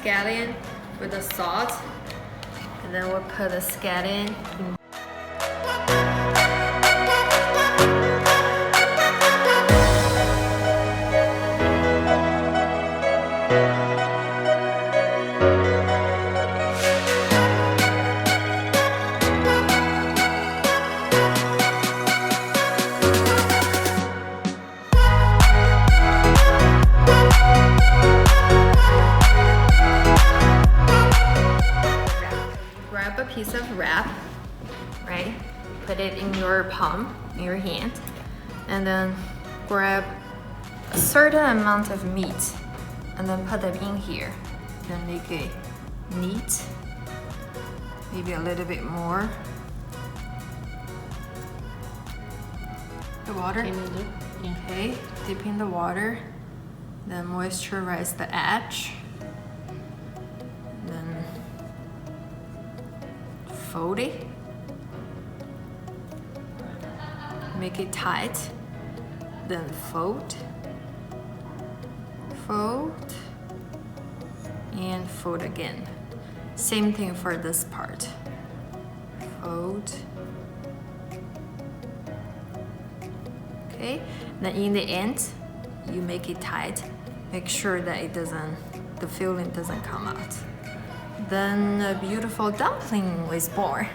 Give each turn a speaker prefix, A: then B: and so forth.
A: scallion with the salt, and then we'll put the scallion in. Grab a piece of wrap, right? Put it in your palm, in your hand, and then grab a certain amount of meat and then put it in here. Then make it neat, maybe a little bit more. The water, okay, dip in the water, then moisturize the edge. Then fold it, make it tight, then fold, fold, and fold again. Same thing for this part. Fold. Okay, then in the end, you make it tight. Make sure that the filling doesn't come out. Then a beautiful dumpling was born.